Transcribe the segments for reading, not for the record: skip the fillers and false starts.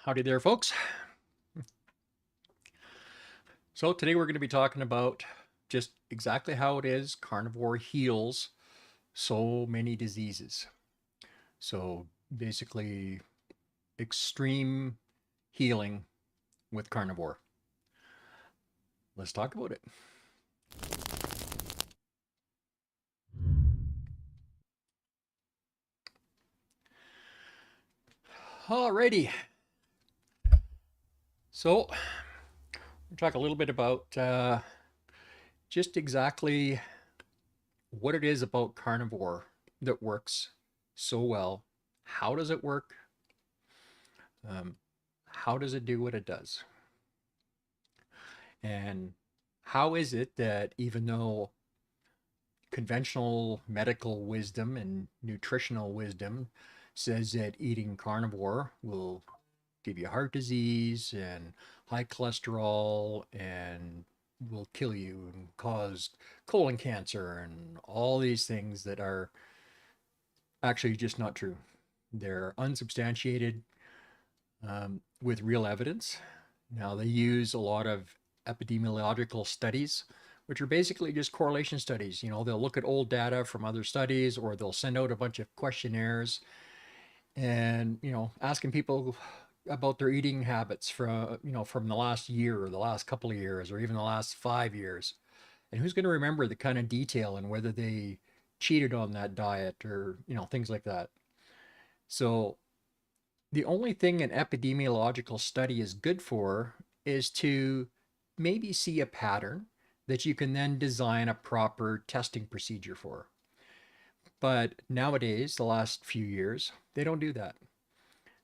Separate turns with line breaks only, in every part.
Howdy there, folks. So today we're going to be talking about just exactly how it is carnivore heals so many diseases. So basically, extreme healing with carnivore. Let's talk about it. Alrighty. So we'll talk a little bit about just exactly what it is about carnivore that works so well. How does it work? Um, how does it do what it does? And how is it that even though conventional medical wisdom and nutritional wisdom says that eating carnivore will give you heart disease and high cholesterol and will kill you and cause colon cancer and all these things that are actually just not true. They're unsubstantiated with real evidence. Now, they use a lot of epidemiological studies, which are basically just correlation studies. You know, they'll look at old data from other studies, or they'll send out a bunch of questionnaires and, asking people about their eating habits from the last year or the last couple of years or even the last 5 years. And who's going to remember the kind of detail and whether they cheated on that diet or, things like that. So the only thing an epidemiological study is good for is to maybe see a pattern that you can then design a proper testing procedure for. But nowadays, the last few years, they don't do that.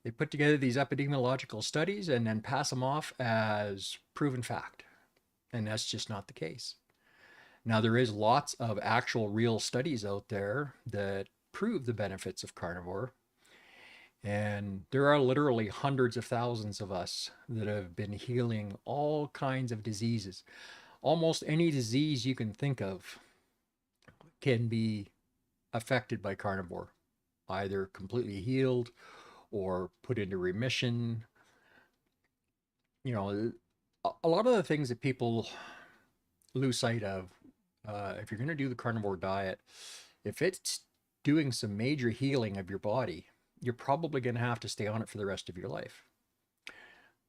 They put together these epidemiological studies and then pass them off as proven fact. And that's just not the case. Now, there is lots of actual real studies out there that prove the benefits of carnivore. And there are literally hundreds of thousands of us that have been healing all kinds of diseases. Almost any disease you can think of can be affected by carnivore, either completely healed or put into remission. You know, a lot of the things that people lose sight of, if you're going to do the carnivore diet, if it's doing some major healing of your body, you're probably going to have to stay on it for the rest of your life.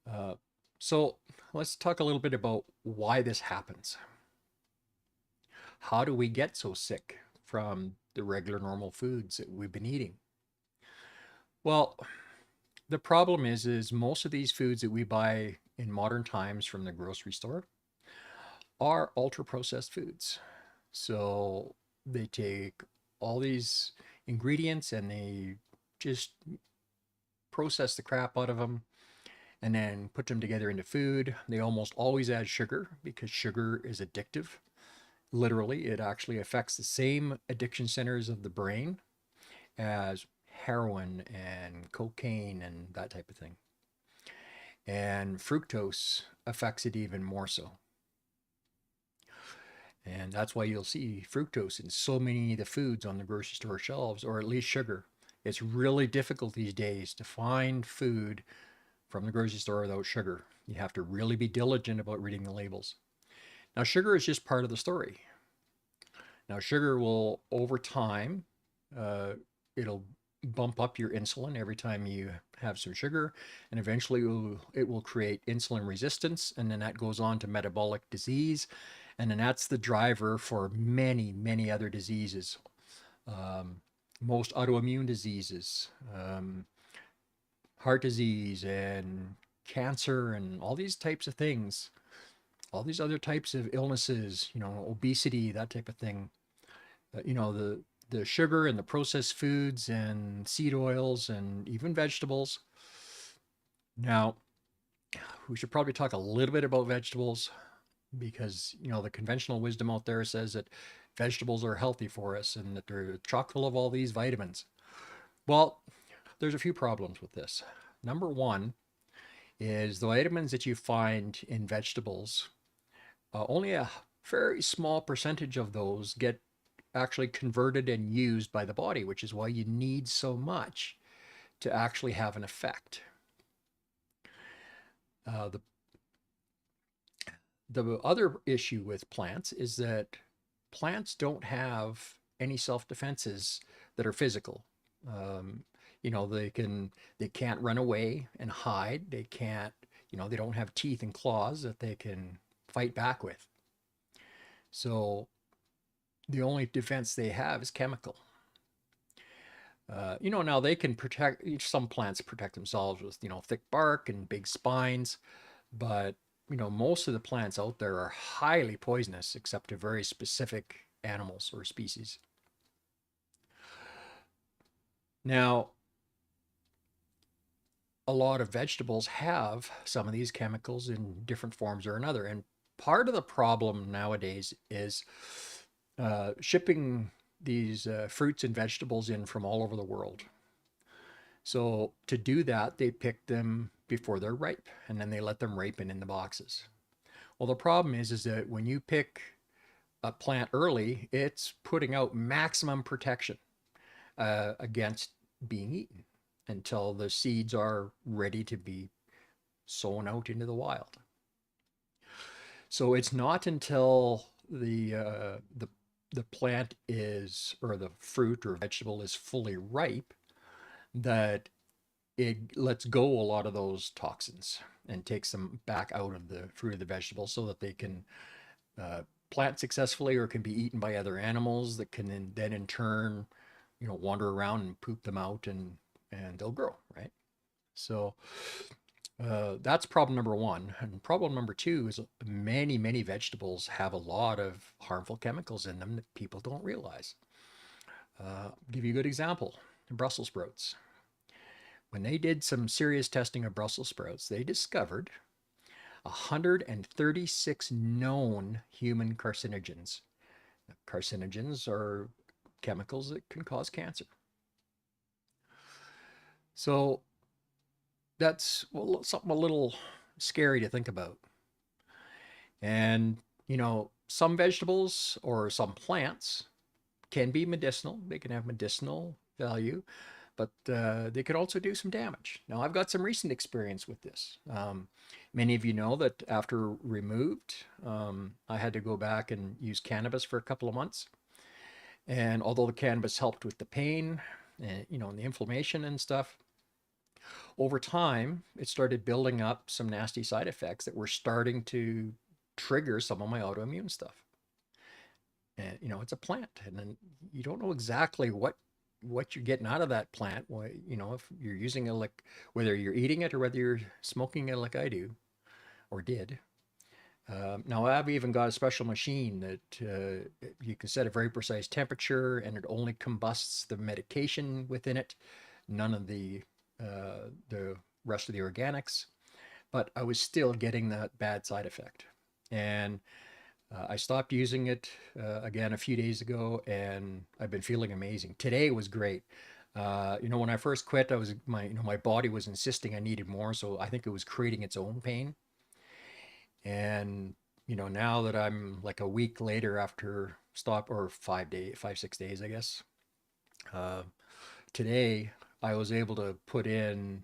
Uh, so let's talk a little bit about why this happens. How do we get so sick from the regular normal foods that we've been eating? Well, the problem is most of these foods that we buy in modern times from the grocery store are ultra processed foods. So they take all these ingredients and they just process the crap out of them and then put them together into food. They almost always add sugar because sugar is addictive. Literally, it actually affects the same addiction centers of the brain as heroin and cocaine and that type of thing. And fructose affects it even more so. And that's why you'll see fructose in so many of the foods on the grocery store shelves, or at least sugar. It's really difficult these days to find food from the grocery store without sugar. You have to really be diligent about reading the labels. Now, sugar is just part of the story. Now, sugar will, over time, uh, it'll bump up your insulin every time you have some sugar, and eventually it will create insulin resistance, and then that goes on to metabolic disease, and then that's the driver for many, many other diseases. Most autoimmune diseases, heart disease, and cancer, and all these types of things, all these other types of illnesses, obesity, that type of thing. The sugar and the processed foods and seed oils and even vegetables. Now, we should probably talk a little bit about vegetables because, the conventional wisdom out there says that vegetables are healthy for us and that they're chock full of all these vitamins. Well, there's a few problems with this. Number one is the vitamins that you find in vegetables, only a very small percentage of those get actually converted and used by the body, which is why you need so much to actually have an effect. The other issue with plants is that plants don't have any self-defenses that are physical. Um, they can't run away and hide. They can't, they don't have teeth and claws that they can fight back with. So the only defense they have is chemical. Now they can protect, some plants protect themselves with, thick bark and big spines, but, most of the plants out there are highly poisonous except to very specific animals or species. Now, a lot of vegetables have some of these chemicals in different forms or another. And part of the problem nowadays is shipping these fruits and vegetables in from all over the world. So to do that, they pick them before they're ripe, and then they let them ripen in the boxes. Well, the problem is that when you pick a plant early, it's putting out maximum protection against being eaten until the seeds are ready to be sown out into the wild. So it's not until the plant is, or the fruit or vegetable is fully ripe, that it lets go a lot of those toxins and takes them back out of the fruit of the vegetable so that they can plant successfully or can be eaten by other animals that can then in turn, wander around and poop them out, and they'll grow, right? So that's problem number one. And problem number two is many, many vegetables have a lot of harmful chemicals in them that people don't realize. I'll give you a good example. Brussels sprouts. When they did some serious testing of Brussels sprouts, they discovered 136 known human carcinogens. Carcinogens are chemicals that can cause cancer. So that's something a little scary to think about. And, some vegetables or some plants can be medicinal. They can have medicinal value, but they could also do some damage. Now, I've got some recent experience with this. Many of you know that after removed, I had to go back and use cannabis for a couple of months. And although the cannabis helped with the pain and, and the inflammation and stuff, over time, it started building up some nasty side effects that were starting to trigger some of my autoimmune stuff. And, it's a plant, and then you don't know exactly what you're getting out of that plant. Well, if you're using it, like whether you're eating it or whether you're smoking it like I do or did. Now I've even got a special machine that you can set a very precise temperature, and it only combusts the medication within it, none of the rest of the organics. But I was still getting that bad side effect, and I stopped using it again a few days ago, and I've been feeling amazing. Today was great. When I first quit, my body was insisting I needed more, so I think it was creating its own pain. And now that I'm like a week later after stop, or 5, 6 days, I guess. Today I was able to put in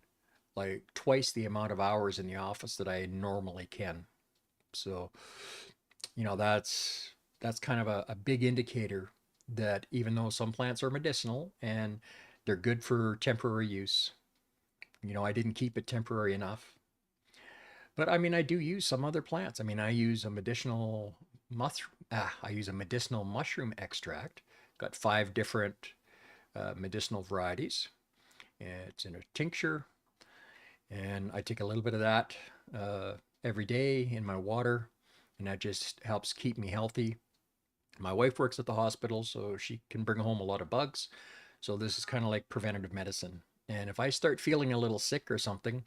like twice the amount of hours in the office that I normally can. So that's kind of a big indicator that even though some plants are medicinal and they're good for temporary use, I didn't keep it temporary enough. But I mean, I do use some other plants. I mean, I use a medicinal mushroom extract. Got 5 different medicinal varieties. It's in a tincture, and I take a little bit of that every day in my water, and that just helps keep me healthy. My wife works at the hospital, so she can bring home a lot of bugs. So this is kind of like preventative medicine. And if I start feeling a little sick or something,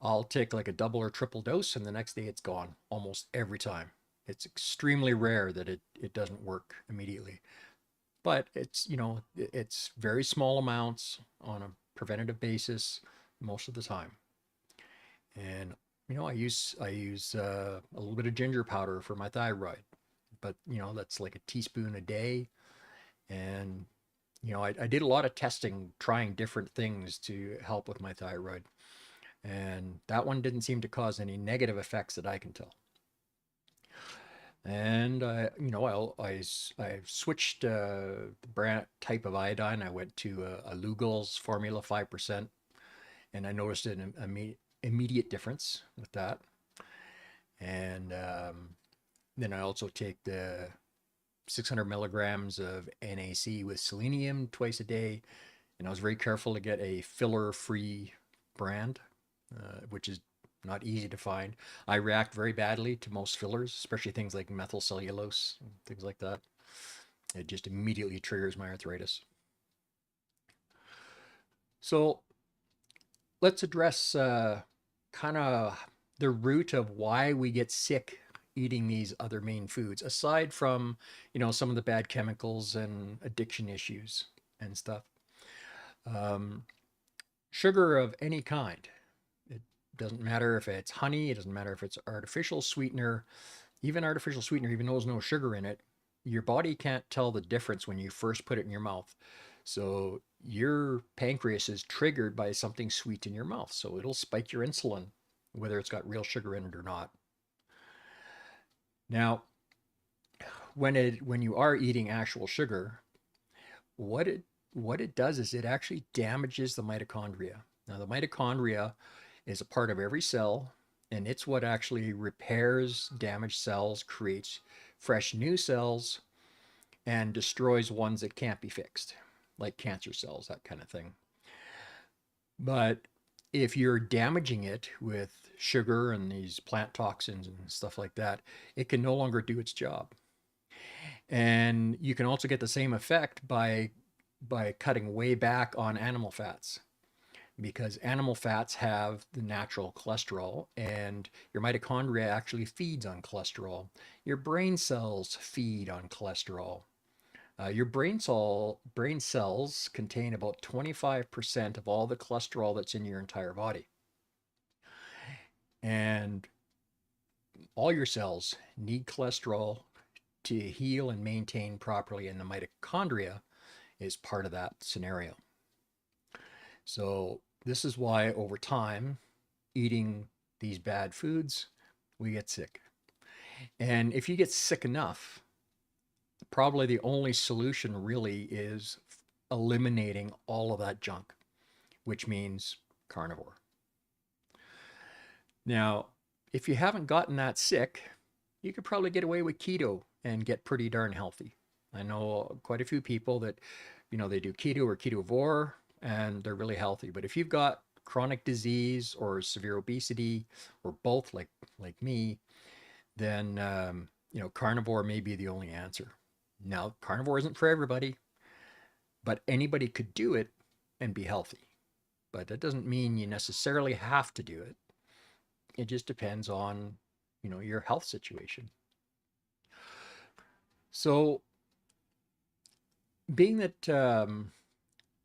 I'll take like a double or triple dose, and the next day it's gone almost every time. It's extremely rare that it doesn't work immediately. But it's very small amounts on a preventative basis most of the time. And I use a little bit of ginger powder for my thyroid, but that's like a teaspoon a day. And I did a lot of testing, trying different things to help with my thyroid. And that one didn't seem to cause any negative effects that I can tell. And I switched the brand type of iodine. I went to a Lugol's Formula 5%, and I noticed an immediate difference with that. And then I also take the 600 milligrams of NAC with selenium twice a day. And I was very careful to get a filler-free brand, which is not easy to find. I react very badly to most fillers, especially things like methyl cellulose and things like that. It just immediately triggers my arthritis. So let's address kind of the root of why we get sick eating these other main foods, aside from, some of the bad chemicals and addiction issues and stuff. Sugar of any kind. It doesn't matter if it's honey, it doesn't matter if it's artificial sweetener, even artificial sweetener, even though there's no sugar in it, your body can't tell the difference when you first put it in your mouth. So your pancreas is triggered by something sweet in your mouth. So it'll spike your insulin, whether it's got real sugar in it or not. Now, when you are eating actual sugar, what it does is it actually damages the mitochondria. Now, the mitochondria is a part of every cell, and it's what actually repairs damaged cells, creates fresh new cells, and destroys ones that can't be fixed, like cancer cells, that kind of thing. But if you're damaging it with sugar and these plant toxins and stuff like that, it can no longer do its job. And you can also get the same effect by cutting way back on animal fats, because animal fats have the natural cholesterol, and your mitochondria actually feeds on cholesterol. Your brain cells feed on cholesterol. Your brain cells contain about 25% of all the cholesterol that's in your entire body. And all your cells need cholesterol to heal and maintain properly, and the mitochondria is part of that scenario. So this is why over time, eating these bad foods, we get sick. And if you get sick enough, probably the only solution really is eliminating all of that junk, which means carnivore. Now, if you haven't gotten that sick, you could probably get away with keto and get pretty darn healthy. I know quite a few people that, they do keto or ketovore and they're really healthy. But if you've got chronic disease or severe obesity or both, like me, then carnivore may be the only answer. Now, carnivore isn't for everybody, but anybody could do it and be healthy. But that doesn't mean you necessarily have to do it. It just depends on, your health situation. So, being that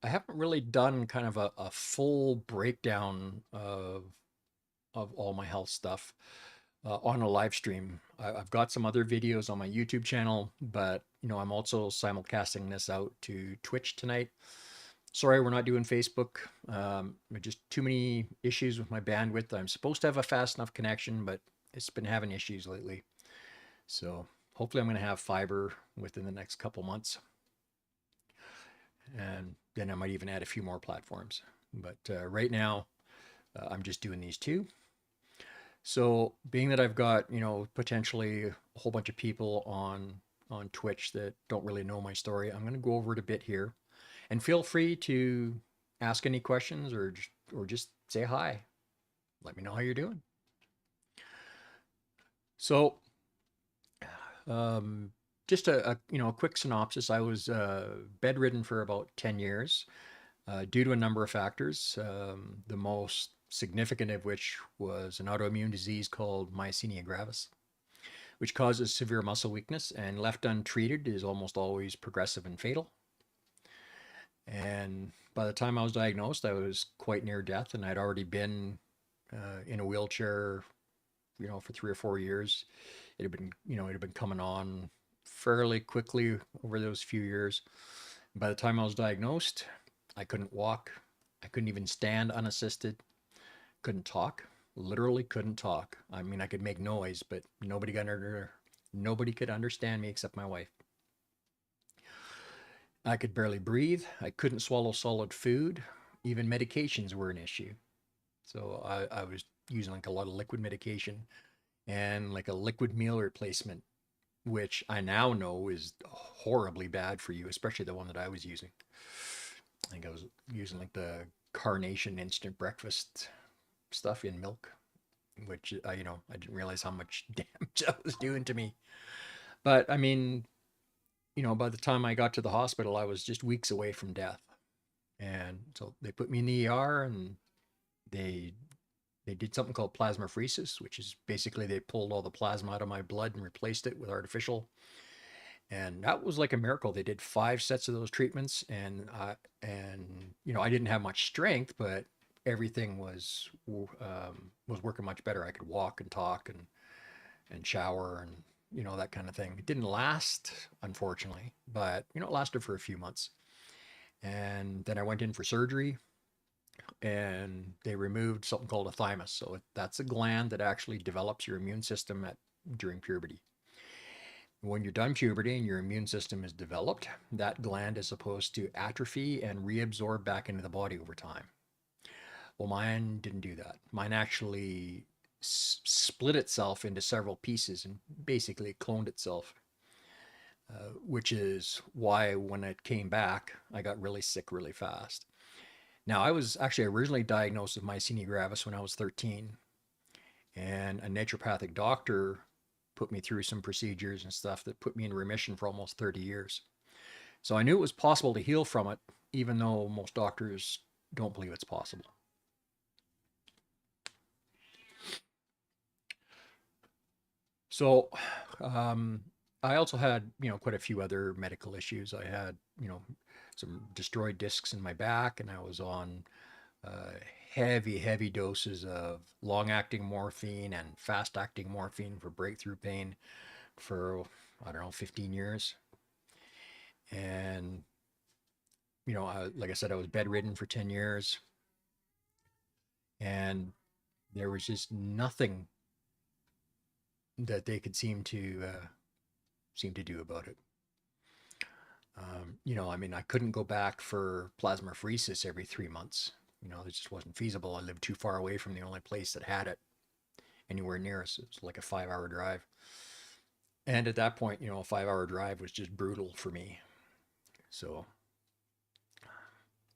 I haven't really done kind of a full breakdown of all my health stuff on a live stream. I've got some other videos on my YouTube channel, but I'm also simulcasting this out to Twitch tonight. Sorry, we're not doing Facebook. Just too many issues with my bandwidth. I'm supposed to have a fast enough connection, but it's been having issues lately. So hopefully I'm going to have fiber within the next couple months. And then I might even add a few more platforms. But right now, I'm just doing these two. So being that I've got, potentially a whole bunch of people on Twitch that don't really know my story, I'm going to go over it a bit here. And feel free to ask any questions or just say hi. Let me know how you're doing. So, just a quick synopsis. I was bedridden for about 10 years due to a number of factors. The most significant of which was an autoimmune disease called myasthenia gravis, which causes severe muscle weakness, and left untreated is almost always progressive and fatal. And by the time I was diagnosed, I was quite near death, and I'd already been in a wheelchair, for 3 or 4 years. It had been coming on fairly quickly over those few years. By the time I was diagnosed, I couldn't walk. I couldn't even stand unassisted. couldn't talk. Literally couldn't talk. I mean, I could make noise, but nobody could understand me except my wife. I could barely breathe. I couldn't swallow solid food. Even medications were an issue. So I was using like a lot of liquid medication and like a liquid meal replacement, which I now know is horribly bad for you, especially the one that I was using. I think I was using like the Carnation instant breakfast stuff in milk, which I didn't realize how much damage that was doing to me. But I mean, by the time I got to the hospital, I was just weeks away from death. And so they put me in the ER, and they they did something called plasmapheresis, which is basically they pulled all the plasma out of my blood and replaced it with artificial. And that was like a miracle. They did 5 sets of those treatments, and I didn't have much strength, but everything was working much better. I could walk and talk and shower and that kind of thing. It didn't last, unfortunately, but it lasted for a few months. And then I went in for surgery, and they removed something called a thymus. So that's a gland that actually develops your immune system during puberty. When you're done puberty and your immune system is developed, that gland is supposed to atrophy and reabsorb back into the body over time. Well, mine didn't do that. Mine actually split itself into several pieces and basically cloned itself, which is why when it came back, I got really sick really fast. Now, I was actually originally diagnosed with myasthenia gravis when I was 13, and a naturopathic doctor put me through some procedures and stuff that put me in remission for almost 30 years. So I knew it was possible to heal from it, even though most doctors don't believe it's possible. So I also had, quite a few other medical issues. I had, some destroyed discs in my back, and I was on uh, heavy doses of long-acting morphine and fast-acting morphine for breakthrough pain for, I don't know, 15 years. And, like I said, I was bedridden for 10 years, and there was just nothing that they could seem to do about it. I mean, I couldn't go back for plasmapheresis every 3 months. It just wasn't feasible. I lived too far away from the only place that had it anywhere near us. It was like a 5-hour drive. And at that point, a 5-hour drive was just brutal for me. So,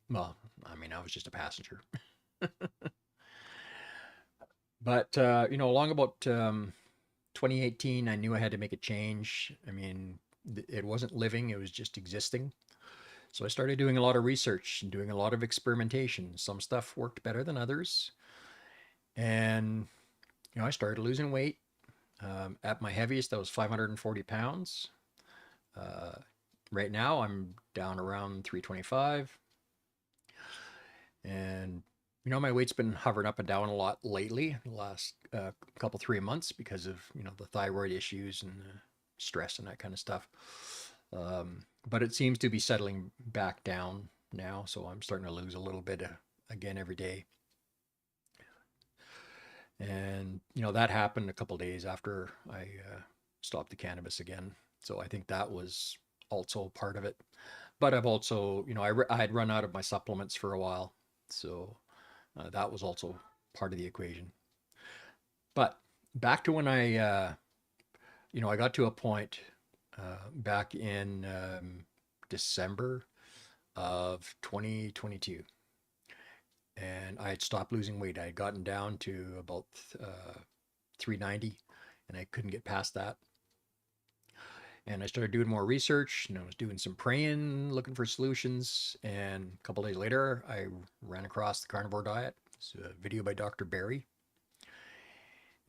well, I mean, I was just a passenger. But, along about 2018, I knew I had to make a change. I mean, it wasn't living, it was just existing. So I started doing a lot of research and doing a lot of experimentation. Some stuff worked better than others. And, I started losing weight. At my heaviest, I was 540 pounds. Uh, right now, I'm down around 325. And, my weight's been hovering up and down a lot lately, the last couple, 3 months, because of, the thyroid issues and stress and that kind of stuff. But it seems to be settling back down now, so I'm starting to lose a little bit again every day. And, that happened a couple days after I stopped the cannabis again. So I think that was also part of it. But I've also, I had run out of my supplements for a while. So that was also part of the equation. But back to when I got to a point back in December of 2022. And I had stopped losing weight. I had gotten down to about 390, and I couldn't get past that. And I started doing more research, and I was doing some praying, looking for solutions. And a couple days later, I ran across the carnivore diet. It's a video by Dr. Barry.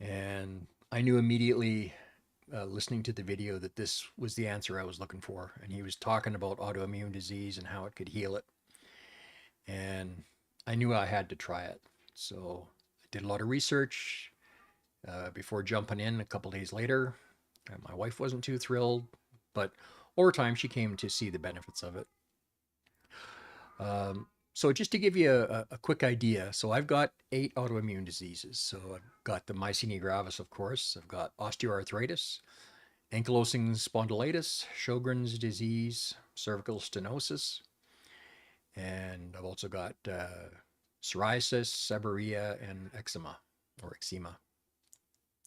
And I knew immediately, listening to the video, that this was the answer I was looking for. And he was talking about autoimmune disease and how it could heal it. And I knew I had to try it. So I did a lot of research before jumping in a couple days later. My wife wasn't too thrilled, but over time she came to see the benefits of it. So just to give you a quick idea, so I've got 8 autoimmune diseases. So I've got the myasthenia gravis, of course. I've got osteoarthritis, ankylosing spondylitis, Sjogren's disease, cervical stenosis, and I've also got psoriasis, seborrhea, and eczema,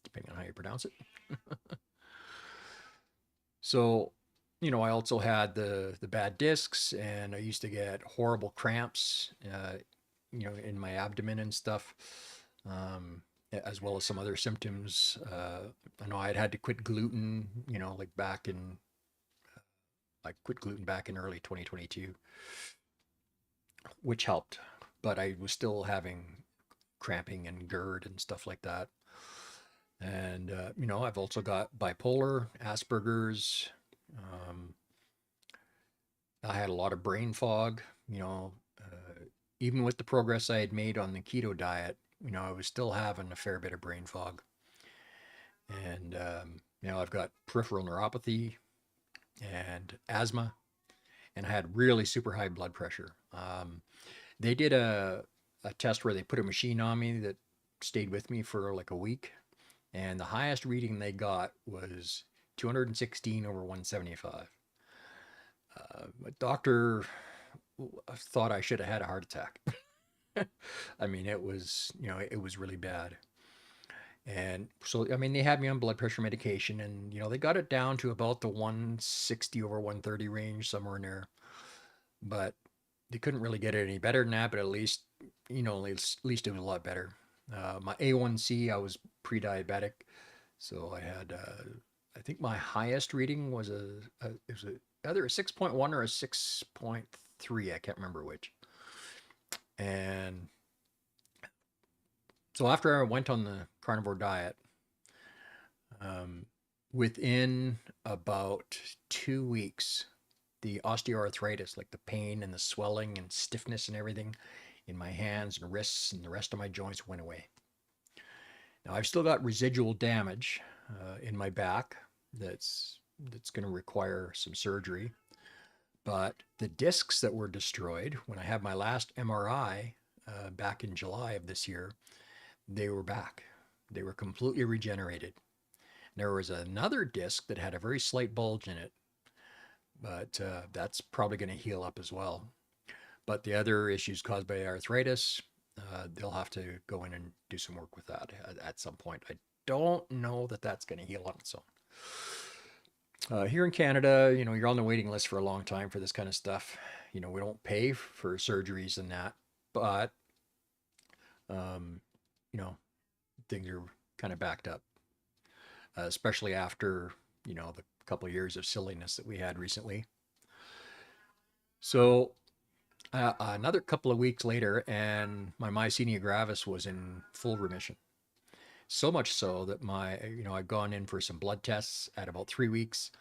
depending on how you pronounce it. So, I also had the bad discs, and I used to get horrible cramps, in my abdomen and stuff, as well as some other symptoms. I know I'd had to quit gluten, like I quit gluten back in early 2022, which helped, but I was still having cramping and GERD and stuff like that. And, I've also got bipolar, Asperger's. Um, I had a lot of brain fog, even with the progress I had made on the keto diet, I was still having a fair bit of brain fog. And, I've got peripheral neuropathy and asthma, and I had really super high blood pressure. They did a test where they put a machine on me that stayed with me for like a week. And the highest reading they got was 216 over 175. My doctor thought I should have had a heart attack. I mean, it was really bad. And so, I mean, they had me on blood pressure medication, and, they got it down to about the 160 over 130 range, somewhere in there. But they couldn't really get it any better than that, but at least it was a lot better. My A1C, I was pre-diabetic, so I had, I think my highest reading was either a 6.1 or a 6.3. I can't remember which. And so after I went on the carnivore diet, um, within about 2 weeks, the osteoarthritis, like the pain and the swelling and stiffness and everything in my hands and wrists and the rest of my joints went away. Now I've still got residual damage in my back that's going to require some surgery. But the discs that were destroyed when I had my last MRI back in July of this year, they were back. They were completely regenerated. There was another disc that had a very slight bulge in it, but that's probably going to heal up as well. But the other issues caused by arthritis, they'll have to go in and do some work with that at some point. I don't know that that's going to heal on its own. Here in Canada, you're on the waiting list for a long time for this kind of stuff. We don't pay for surgeries and that, but, um, things are kind of backed up, especially after, the couple of years of silliness that we had recently. So another couple of weeks later, and my myasthenia gravis was in full remission. So much so that I'd gone in for some blood tests at about 3 weeks,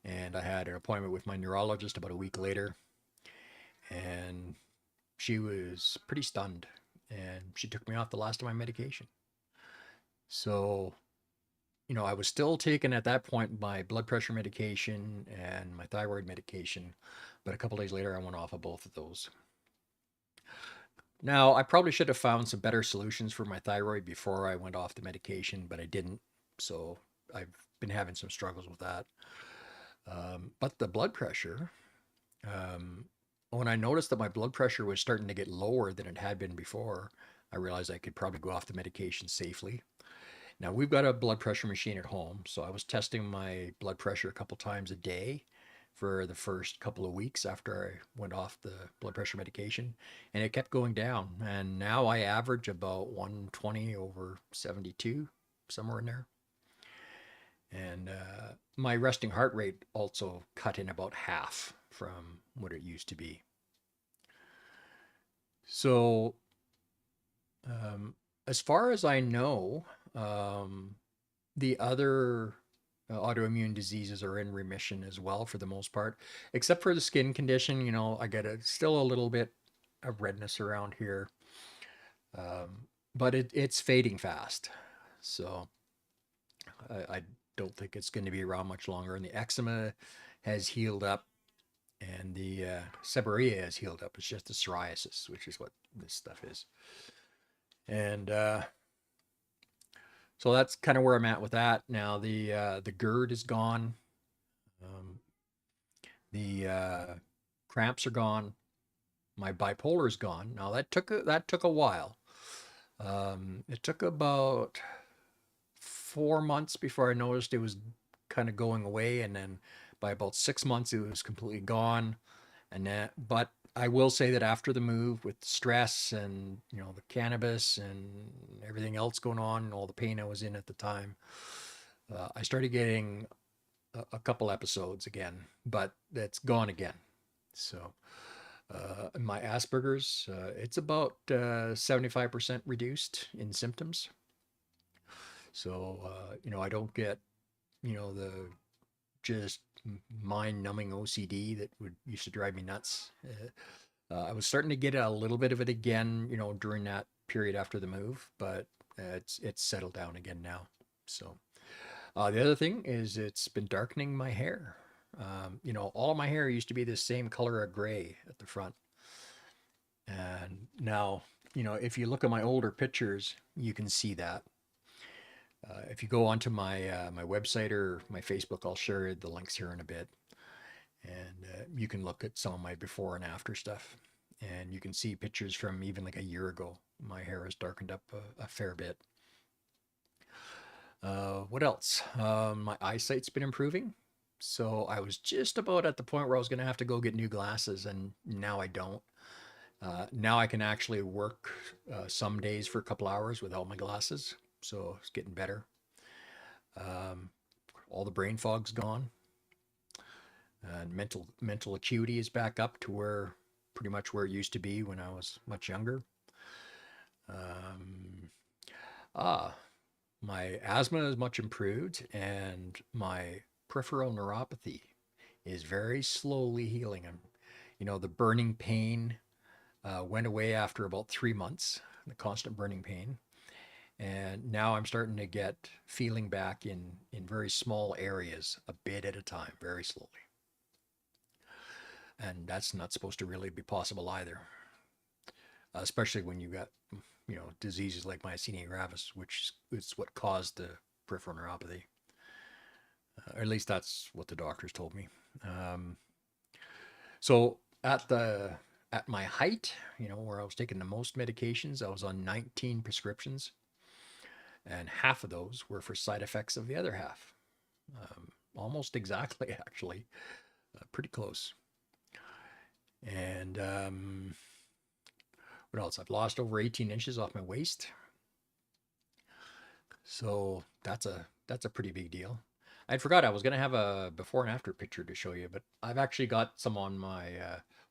and I had an appointment with my neurologist about a week later, and she was pretty stunned, and she took me off the last of my medication. So, I was still taking at that point my blood pressure medication and my thyroid medication, but a couple days later I went off of both of those. Now, I probably should have found some better solutions for my thyroid before I went off the medication, but I didn't. So I've been having some struggles with that. But the blood pressure, when I noticed that my blood pressure was starting to get lower than it had been before, I realized I could probably go off the medication safely. Now, we've got a blood pressure machine at home, so I was testing my blood pressure a couple times a day for the first couple of weeks after I went off the blood pressure medication, and it kept going down. And now I average about 120 over 72, somewhere in there. And my resting heart rate also cut in about half from what it used to be. So, as far as I know, the other autoimmune diseases are in remission as well for the most part, except for the skin condition. I get still a little bit of redness around here, but it's fading fast. So I don't think it's going to be around much longer. And the eczema has healed up, And the seborrhea is healed up. It's just the psoriasis, which is what this stuff is. And so that's kind of where I'm at with that. Now the GERD is gone. Um, the cramps are gone. My bipolar is gone. Now that took a while. It took about 4 months before I noticed it was kind of going away, and then by about 6 months it was completely gone. But I will say that after the move, with stress and the cannabis and everything else going on, and all the pain I was in at the time, I started getting a couple episodes again, but it's gone again. So my Asperger's, it's about 75% reduced in symptoms. So I don't get the just mind-numbing OCD that used to drive me nuts. I was starting to get a little bit of it again, during that period after the move, but it's settled down again now. So the other thing is it's been darkening my hair. All of my hair used to be the same color of gray at the front, and now, if you look at my older pictures, you can see that. If you go onto my website or my Facebook, I'll share the links here in a bit, and you can look at some of my before and after stuff, and you can see pictures from even like a year ago. My hair has darkened up a fair bit. What else? My eyesight's been improving. So I was just about at the point where I was going to have to go get new glasses, and now I don't. Now I can actually work some days for a couple hours without my glasses. So it's getting better. All the brain fog's gone. And mental acuity is back up to pretty much where it used to be when I was much younger. My asthma is much improved, and my peripheral neuropathy is very slowly healing. The burning pain went away after about 3 months, the constant burning pain. And now I'm starting to get feeling back in very small areas, a bit at a time, very slowly. And that's not supposed to really be possible either, especially when you got diseases like myasthenia gravis, which is what caused the peripheral neuropathy. Or at least that's what the doctors told me. So at my height, where I was taking the most medications, I was on 19 prescriptions, and half of those were for side effects of the other half. Almost exactly, actually, pretty close. And what else? I've lost over 18 inches off my waist. So that's a pretty big deal. I forgot I was going to have a before and after picture to show you, but I've actually got some on my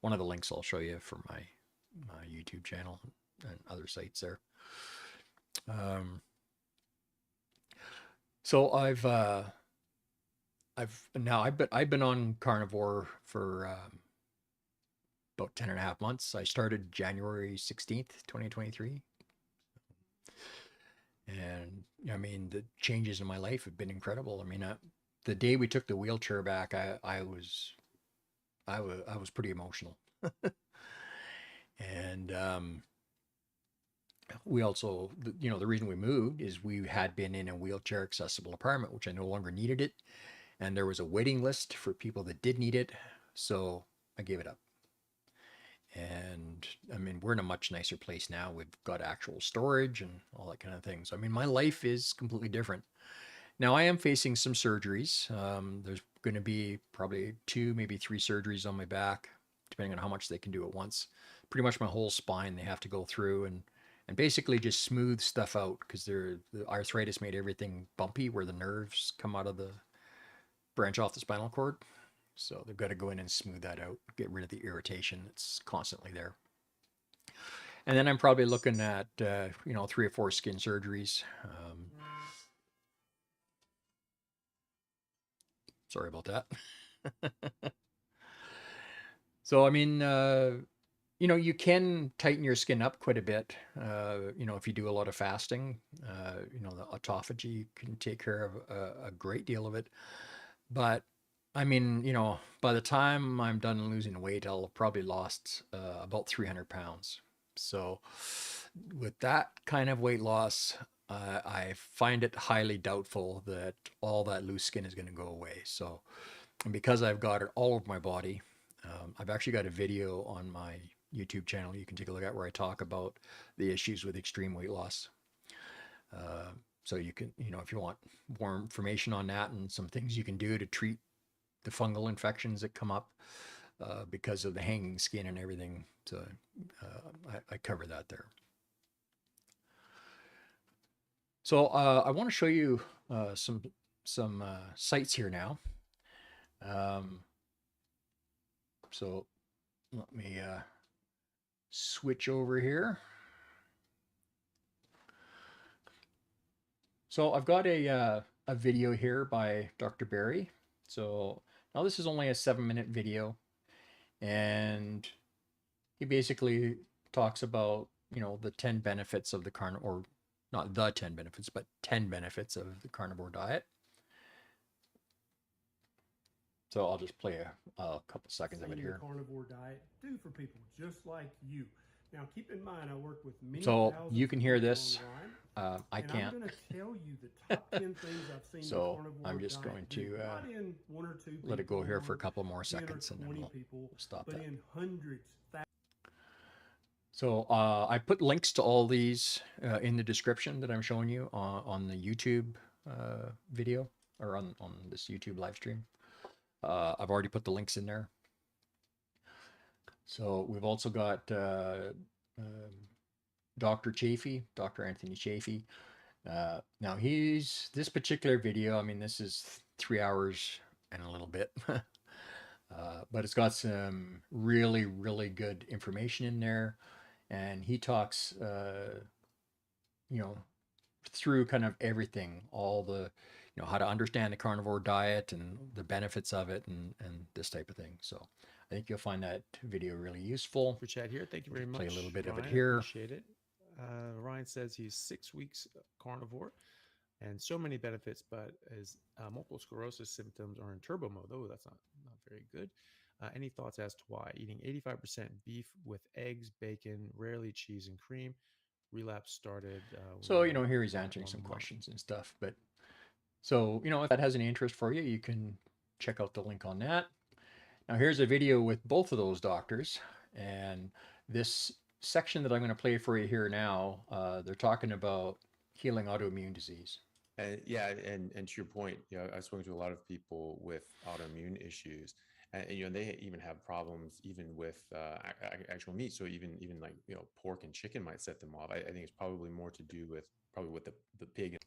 one of the links I'll show you for my YouTube channel and other sites there. So I've been on Carnivore for about 10 and a half months. I started January 16th, 2023. And I mean, the changes in my life have been incredible. I mean, the day we took the wheelchair back, I was pretty emotional. And we also, the reason we moved is we had been in a wheelchair accessible apartment, which I no longer needed it. And there was a waiting list for people that did need it. So I gave it up. And I mean, we're in a much nicer place now. We've got actual storage and all that kind of thing. So, I mean, my life is completely different. Now, I am facing some surgeries. There's going to be probably 2, maybe 3 surgeries on my back, depending on how much they can do at once. Pretty much my whole spine they have to go through and basically just smooth stuff out, because the arthritis made everything bumpy where the nerves come out of the branch off the spinal cord. So they've got to go in and smooth that out, get rid of the irritation that's constantly there. And then I'm probably looking at 3 or 4 skin surgeries. Sorry about that. So I mean, you can tighten your skin up quite a bit. If you do a lot of fasting, the autophagy can take care of a great deal of it. But I mean, by the time I'm done losing weight, I'll have probably lost about 300 pounds. So, with that kind of weight loss, I find it highly doubtful that all that loose skin is going to go away. So, and because I've got it all over my body, I've actually got a video on my YouTube channel you can take a look at where I talk about the issues with extreme weight loss. Uh, so you can, if you want more information on that and some things you can do to treat the fungal infections that come up because of the hanging skin and everything. So I cover that there. So I want to show you some sites here now. So let me switch over here. So I've got a video here by Dr. Barry. So now this is only a 7-minute video, and he basically talks about, the 10 benefits of the carnivore, or not the 10 benefits, but 10 benefits of the carnivore diet. So I'll just play a couple seconds of it here.
Carnivore diet do for people just like you. Now, keep in mind, I work with many.
So you can hear this. I can't.
I'm going to tell you the top 10 things I've seen.
So I'm just going to let it go here for a couple more seconds, and then we'll stop that.
In hundreds.
So I put links to all these in the description that I'm showing you on the YouTube video, or on this YouTube live stream. I've already put the links in there. So we've also got Dr. Chaffee, Dr. Anthony Chaffee. Now this particular video, I mean, this is 3 hours and a little bit, but it's got some really, really good information in there. And he talks, through kind of everything, all the, how to understand the carnivore diet and the benefits of it, and this type of thing. So I think you'll find that video really useful.
For Chad here, thank you very much.
Play a little bit
Ryan,
of it here.
Appreciate it. Ryan says he's 6 weeks carnivore and so many benefits, but his multiple sclerosis symptoms are in turbo mode. Oh, that's not very good. Any thoughts as to why? Eating 85% beef with eggs, bacon, rarely cheese and cream. Relapse started.
So, here he's answering some questions and stuff. But so, if that has any interest for you, you can check out the link on that. Now, here's a video with both of those doctors. And this section that I'm going to play for you here now, they're talking about healing autoimmune disease.
Yeah, and to your point, I've spoken to a lot of people with autoimmune issues. And they even have problems even with actual meat. So even like pork and chicken might set them off. I think it's probably more to do with the pig.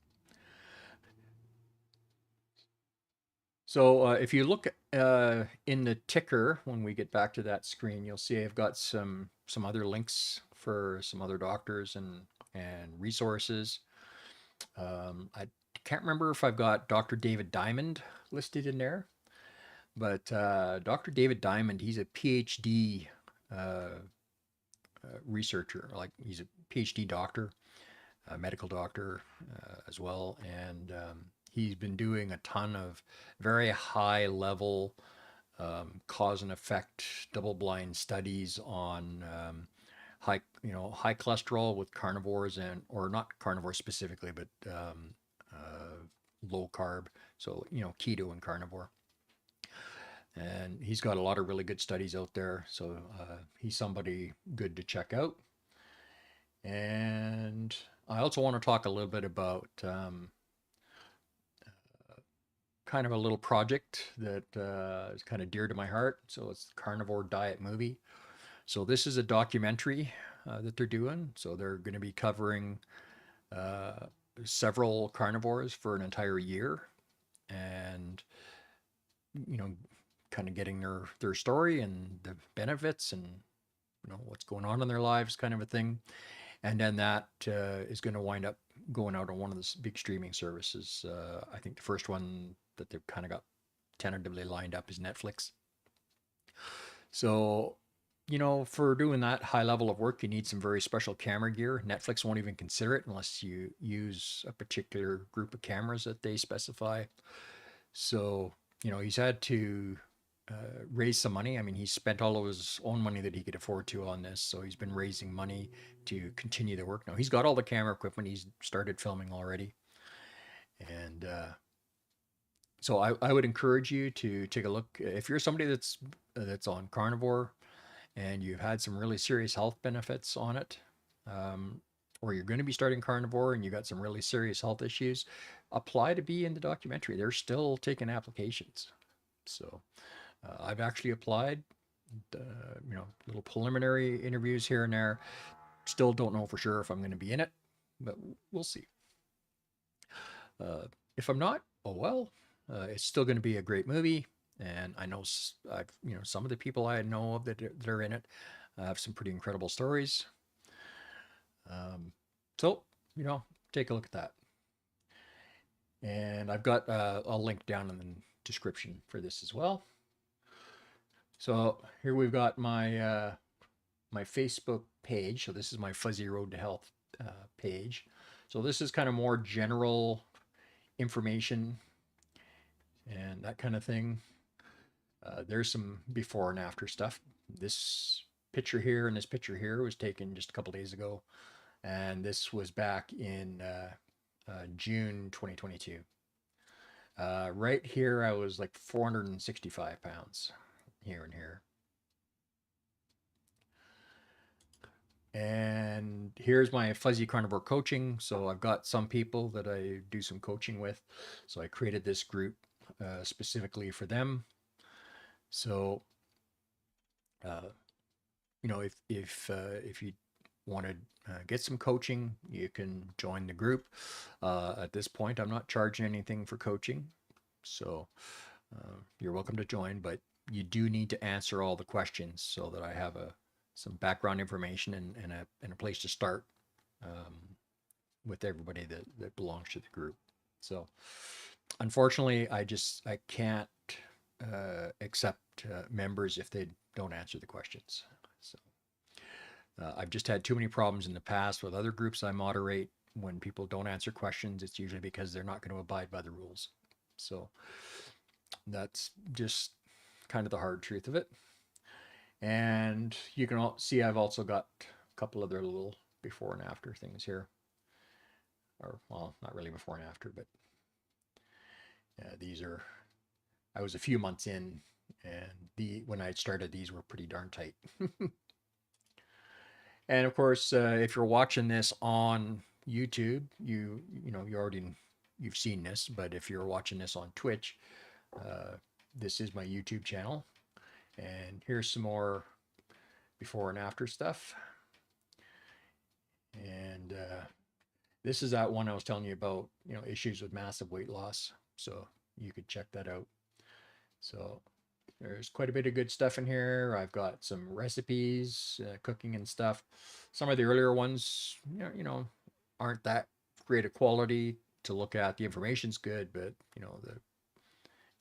So if you look in the ticker when we get back to that screen, you'll see I've got some other links for some other doctors and resources. I can't remember if I've got Dr. David Diamond listed in there. But Dr. David Diamond, he's a PhD researcher, like he's a PhD doctor, a medical doctor as well. And he's been doing a ton of very high level cause and effect double-blind studies on high cholesterol with carnivores, or not carnivore specifically, but low carb. So, keto and carnivore. And he's got a lot of really good studies out there. So he's somebody good to check out. And I also want to talk a little bit about kind of a little project that is kind of dear to my heart. So it's the Carnivore Diet movie. So this is a documentary that they're doing. So they're going to be covering several carnivores for an entire year. And, kind of getting their story and the benefits and what's going on in their lives, kind of a thing. And then that is going to wind up going out on one of the big streaming services. I think the first one that they've kind of got tentatively lined up is Netflix. So, for doing that high level of work, you need some very special camera gear. Netflix won't even consider it unless you use a particular group of cameras that they specify. So you know, he's had to raise some money. I mean, he spent all of his own money that he could afford to on this, so he's been raising money to continue the work. Now he's got all the camera equipment. He's started filming already, and so I would encourage you to take a look. If you're somebody that's on carnivore and you've had some really serious health benefits on it, or you're going to be starting carnivore and you got some really serious health issues, apply to be in the documentary. They're still taking applications. So I've actually applied, you know, little preliminary interviews here and there. Still don't know for sure if I'm going to be in it, but we'll see. If I'm not, oh well. It's still going to be a great movie, and I know you know, some of the people I know of that are in it have some pretty incredible stories. So you know, take a look at that, and I've got a link down in the description for this as well. So here we've got my my Facebook page. So this is my Fuzzy Road to Health page. So this is kind of more general information and that kind of thing. There's some before and after stuff. This picture here and this picture here was taken just a couple days ago, and this was back in June 2022. Right here, I was like 465 pounds here and here. And here's my Fuzzy Carnivore coaching. So I've got some people that I do some coaching with. So I created this group specifically for them. So, you know, if you want to get some coaching, you can join the group. At this point, I'm not charging anything for coaching, so you're welcome to join. But you do need to answer all the questions so that I have some background information and a place to start with everybody that belongs to the group. So unfortunately, I can't accept members if they don't answer the questions. So I've just had too many problems in the past with other groups I moderate. When people don't answer questions, it's usually because they're not going to abide by the rules. So that's just kind of the hard truth of it. And you can see I've also got a couple other little before and after things here. Or, well, not really before and after, but these are, I was a few months in, and when I started, these were pretty darn tight. And of course, if you're watching this on YouTube, you know, you've seen this, but if you're watching this on Twitch, this is my YouTube channel. And here's some more before and after stuff. And this is that one I was telling you about, you know, issues with massive weight loss. So you could check that out. So there's quite a bit of good stuff in here. I've got some recipes, cooking and stuff. Some of the earlier ones, you know, aren't that great a quality to look at. The information's good, but you know, the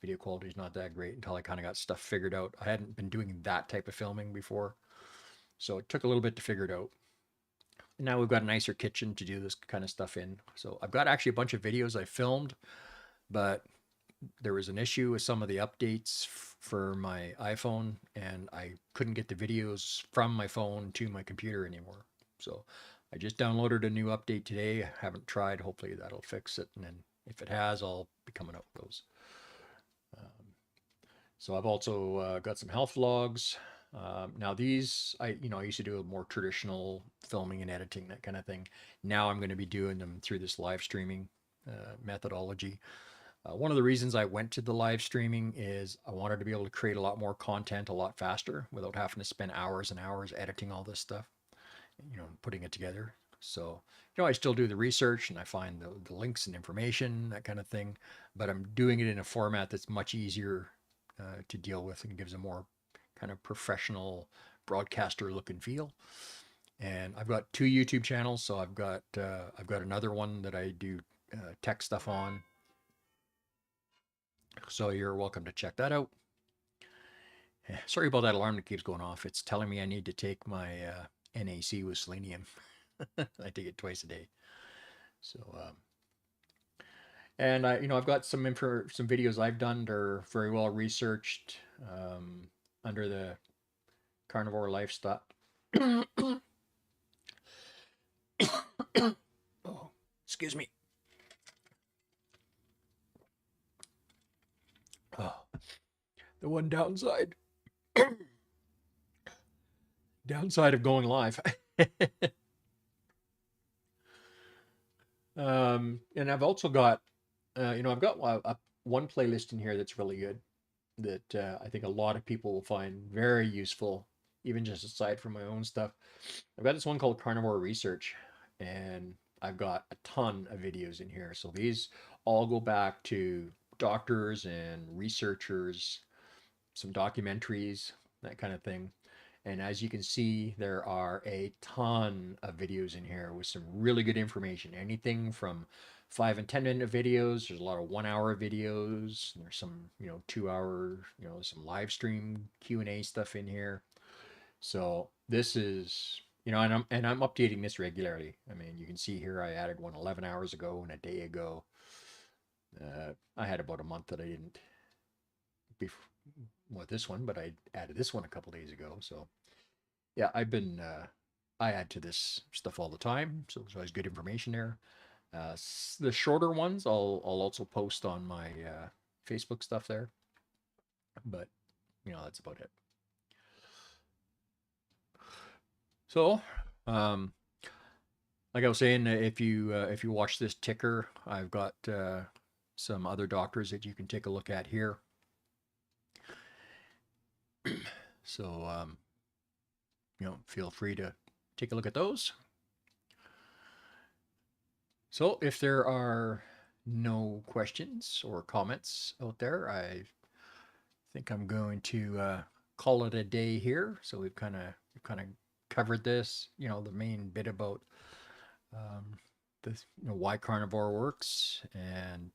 video quality is not that great until I kind of got stuff figured out. I hadn't been doing that type of filming before, so it took a little bit to figure it out. And now we've got a nicer kitchen to do this kind of stuff in. So I've got actually a bunch of videos I filmed, but there was an issue with some of the updates for my iPhone, and I couldn't get the videos from my phone to my computer anymore. So I just downloaded a new update today. I haven't tried. Hopefully that'll fix it. And then if it has, I'll be coming out with those. So I've also got some health vlogs. Now these, I used to do a more traditional filming and editing, that kind of thing. Now I'm going to be doing them through this live streaming methodology. One of the reasons I went to the live streaming is I wanted to be able to create a lot more content a lot faster without having to spend hours and hours editing all this stuff, you know, putting it together. So, you know, I still do the research and I find the links and information, that kind of thing, but I'm doing it in a format that's much easier to deal with and gives a more kind of professional broadcaster look and feel. And I've got 2 YouTube channels. So I've got another one that I do tech stuff on. So you're welcome to check that out. Sorry about that alarm that keeps going off. It's telling me I need to take my NAC with selenium. I take it twice a day. So And I've got some some videos I've done that are very well researched under the carnivore lifestyle. Oh, excuse me. Oh, the one downside of going live. And I've also got, I've got one playlist in here that's really good that I think a lot of people will find very useful, even just aside from my own stuff. I've got this one called Carnivore Research, and I've got a ton of videos in here. So these all go back to doctors and researchers, some documentaries, that kind of thing. And as you can see, there are a ton of videos in here with some really good information. Anything from 5 and 10 minute videos. There's a lot of 1 hour videos. There's some, 2 hour, some live stream Q&A stuff in here. So this is, and I'm updating this regularly. I mean, you can see here I added one 11 hours ago and a day ago. I had about a month that I didn't with this one, but I added this one a couple days ago. So yeah, I add to this stuff all the time. So there's always good information there. The shorter ones I'll also post on my Facebook stuff there. But that's about it. So, like I was saying, if you watch this ticker, I've got some other doctors that you can take a look at here. So, feel free to take a look at those. So if there are no questions or comments out there, I think I'm going to call it a day here. So we've kind of covered this, the main bit about why carnivore works. And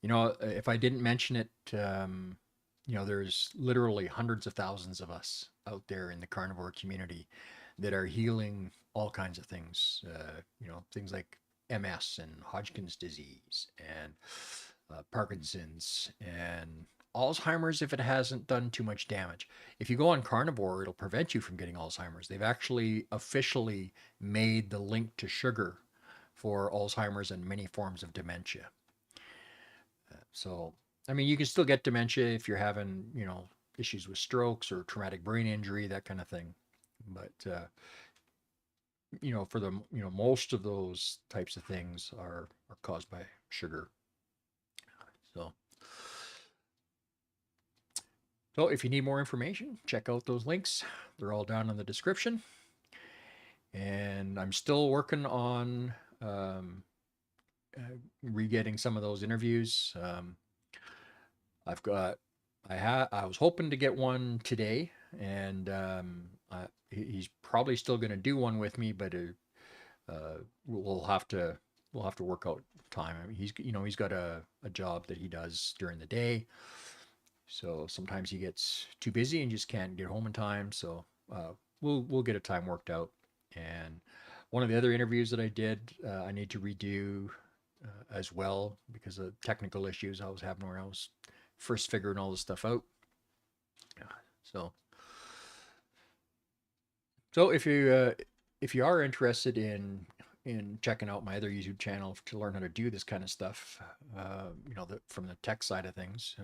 if I didn't mention it, there's literally hundreds of thousands of us out there in the carnivore community that are healing all kinds of things. Things like MS and Hodgkin's disease and Parkinson's and Alzheimer's if it hasn't done too much damage. If you go on carnivore, it'll prevent you from getting Alzheimer's. They've actually officially made the link to sugar for Alzheimer's and many forms of dementia. So, I mean, you can still get dementia if you're having, issues with strokes or traumatic brain injury, that kind of thing. But, for the, most of those types of things are caused by sugar. So if you need more information, check out those links. They're all down in the description. And I'm still working on re-getting some of those interviews. I was hoping to get one today, and he's probably still going to do one with me, but we'll have to work out time. I mean, he's got a job that he does during the day. So sometimes he gets too busy and just can't get home in time. So we'll get a time worked out. And one of the other interviews that I did, I need to redo as well because of technical issues I was having when I was first figuring all this stuff out. So if you are interested in checking out my other YouTube channel to learn how to do this kind of stuff, from the tech side of things.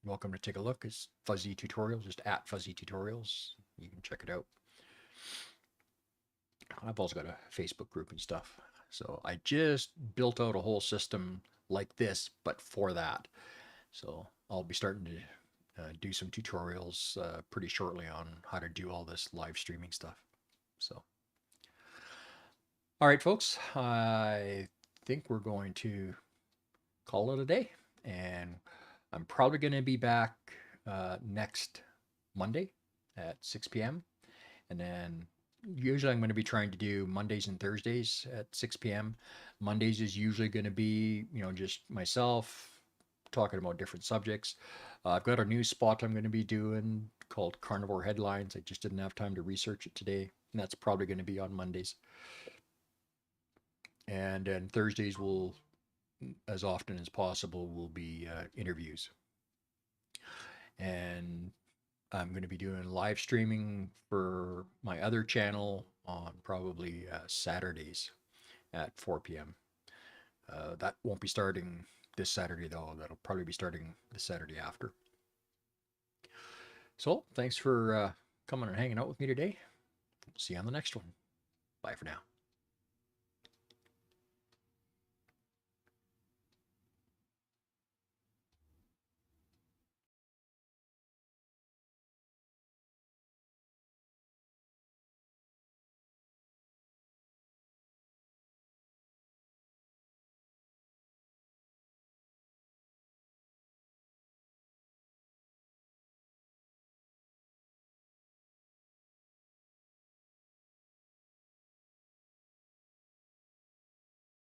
Welcome to take a look. It's Fuzzy Tutorials, just at Fuzzy Tutorials. You can check it out. I've also got a Facebook group and stuff. So I just built out a whole system like this, but for that. So I'll be starting to do some tutorials pretty shortly on how to do all this live streaming stuff. So, all right, folks, I think we're going to call it a day, and I'm probably going to be back next Monday at 6 p.m. And then usually I'm going to be trying to do Mondays and Thursdays at 6 p.m. Mondays is usually going to be, just myself talking about different subjects. I've got a new spot I'm going to be doing called Carnivore Headlines. I just didn't have time to research it today. And that's probably going to be on Mondays. And then Thursdays will as often as possible will be interviews. And I'm going to be doing live streaming for my other channel on probably Saturdays at 4 p.m. That won't be starting this Saturday, though. That'll probably be starting the Saturday after. So thanks for coming and hanging out with me today. See you on the next one. Bye for now.